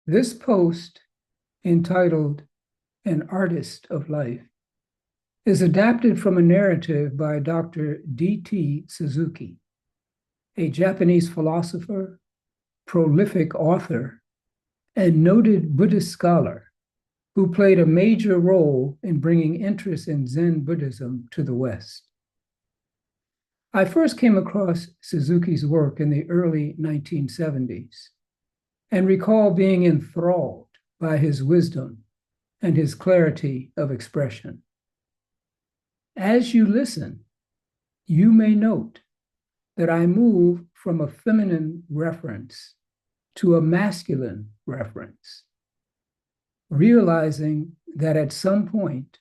This post, entitled An Artist of Life, is adapted from a narrative by Dr. D.T. Suzuki, a Japanese philosopher, prolific author, and noted Buddhist scholar who played a major role in bringing interest in Zen Buddhism to the West. I first came across Suzuki's work in the early 1970s and recall being enthralled by his wisdom and his clarity of expression. As you listen, you may note that I move from a feminine reference to a masculine reference, realizing that at some point,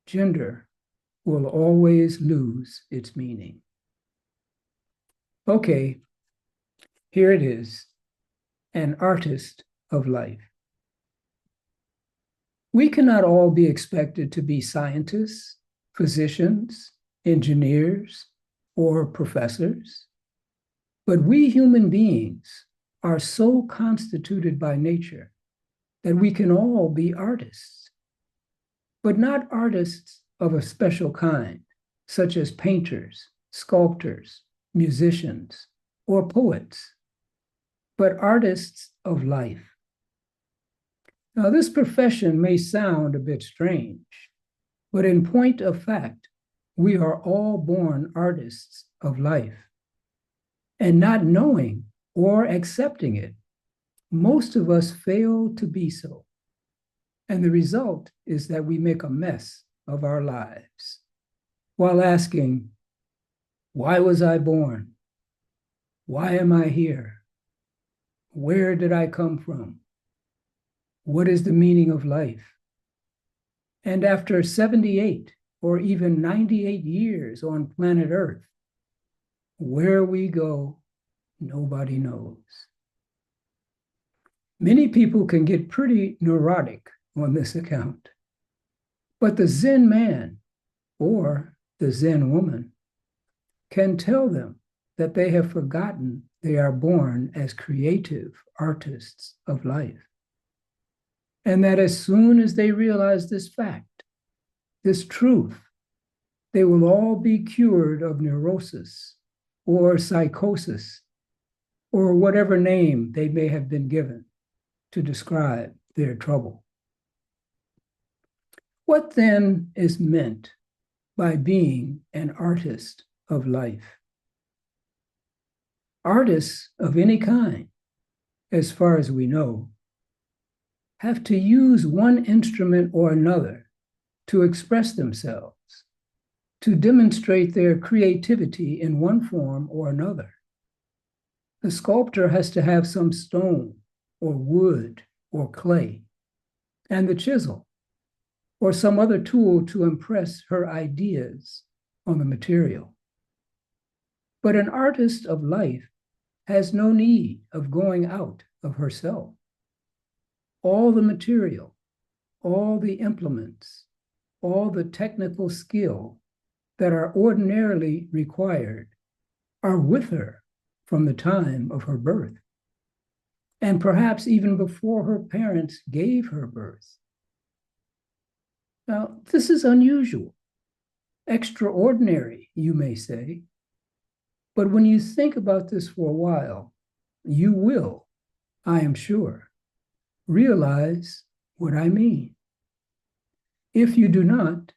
gender will always lose its meaning. Okay, here it is, an artist of life. We cannot all be expected to be scientists, physicians, engineers, or professors, but we human beings are so constituted by nature that we can all be artists, but not artists of a special kind, such as painters, sculptors, musicians, or poets, but artists of life. Now, this profession may sound a bit strange, but in point of fact, we are all born artists of life. And not knowing or accepting it, most of us fail to be so. And the result is that we make a mess of our lives while asking, why was I born? Why am I here? Where did I come from? What is the meaning of life? And after 78 or even 98 years on planet Earth, where we go, nobody knows. Many people can get pretty neurotic on this account, but the Zen man or the Zen woman can tell them that they have forgotten they are born as creative artists of life. And that as soon as they realize this fact, this truth, they will all be cured of neurosis or psychosis or whatever name they may have been given to describe their trouble. What then is meant by being an artist of life? Artists of any kind, as far as we know, have to use one instrument or another to express themselves, to demonstrate their creativity in one form or another. The sculptor has to have some stone or wood or clay, and the chisel or some other tool to impress her ideas on the material. But an artist of life has no need of going out of herself. All the material, all the implements, all the technical skill that are ordinarily required are with her from the time of her birth, and perhaps even before her parents gave her birth. Now, this is unusual, extraordinary, you may say, but when you think about this for a while, you will, I am sure, realize what I mean. If you do not,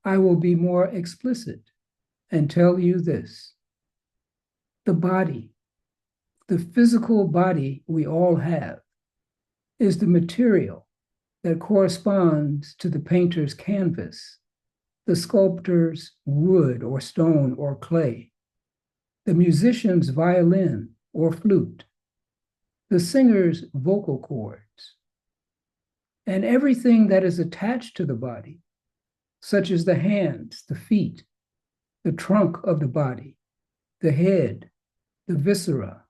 I will be more explicit and tell you this. The body, the physical body we all have, is the material that corresponds to the painter's canvas, the sculptor's wood or stone or clay, the musician's violin or flute, the singer's vocal cords, and everything that is attached to the body, such as the hands, the feet, the trunk of the body, the head, the viscera,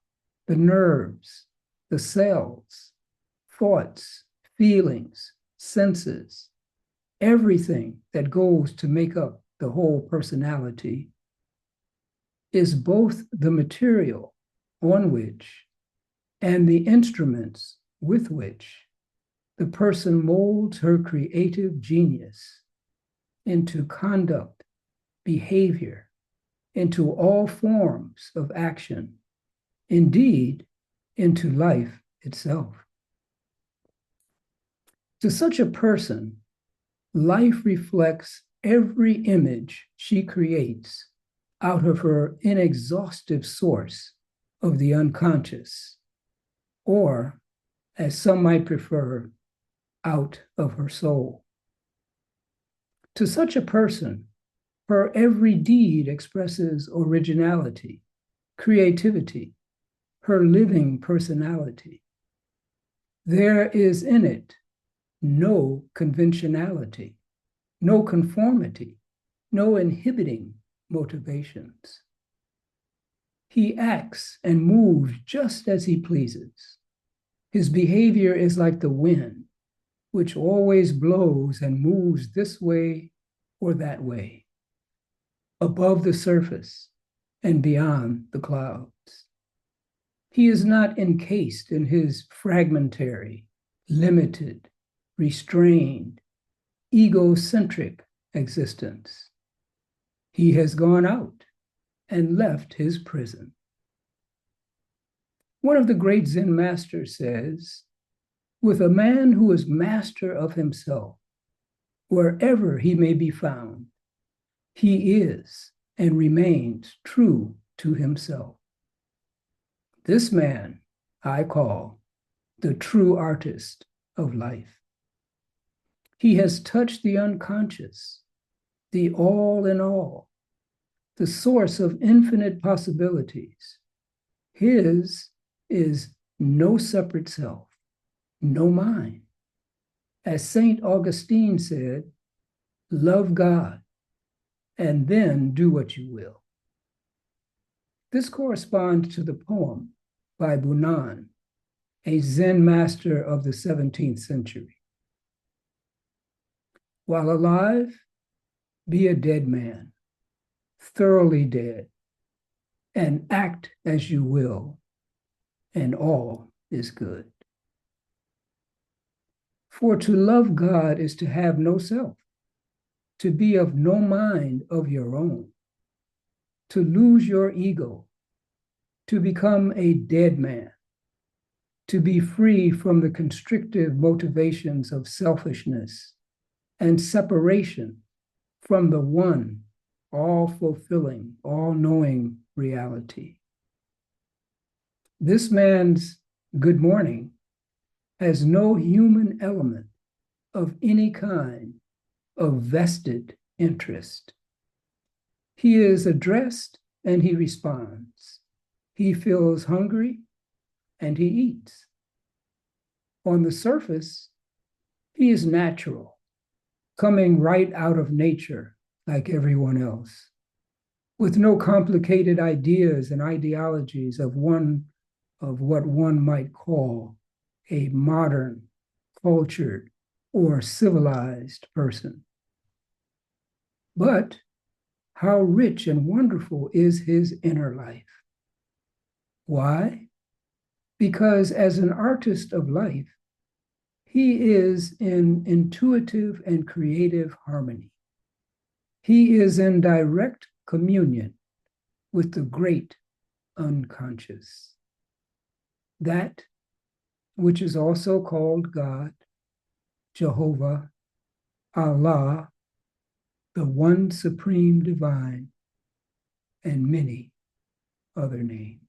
the nerves, the cells, thoughts, feelings, senses, everything that goes to make up the whole personality is both the material on which and the instruments with which the person molds her creative genius into conduct, behavior, into all forms of action, indeed, into life itself. To such a person, life reflects every image she creates out of her inexhaustive source of the unconscious, or, as some might prefer, out of her soul. To such a person, her every deed expresses originality, creativity, her living personality. There is in it no conventionality, no conformity, no inhibiting motivations. He acts and moves just as he pleases. His behavior is like the wind, which always blows and moves this way or that way, above the surface and beyond the clouds. He is not encased in his fragmentary, limited, restrained, egocentric existence. He has gone out and left his prison. One of the great Zen masters says, with a man who is master of himself, wherever he may be found, he is and remains true to himself. This man I call the true artist of life. He has touched the unconscious, the all in all, the source of infinite possibilities. His is no separate self, no mind. As St. Augustine said, love God and then do what you will. This corresponds to the poem by Bunan, a Zen master of the 17th century. While alive, be a dead man, thoroughly dead, and act as you will, and all is good. For to love God is to have no self, to be of no mind of your own, to lose your ego, to become a dead man, to be free from the constrictive motivations of selfishness and separation from the one, all-fulfilling, all-knowing reality. This man's good morning has no human element of any kind of vested interest. He is addressed and he responds. He feels hungry and he eats. On the surface, he is natural, coming right out of nature like everyone else, with no complicated ideas and ideologies of what one might call a modern, cultured, or civilized person. But how rich and wonderful is his inner life. Why? Because as an artist of life, he is in intuitive and creative harmony. He is in direct communion with the great unconscious. That which is also called God, Jehovah, Allah, the one supreme divine, and many other names.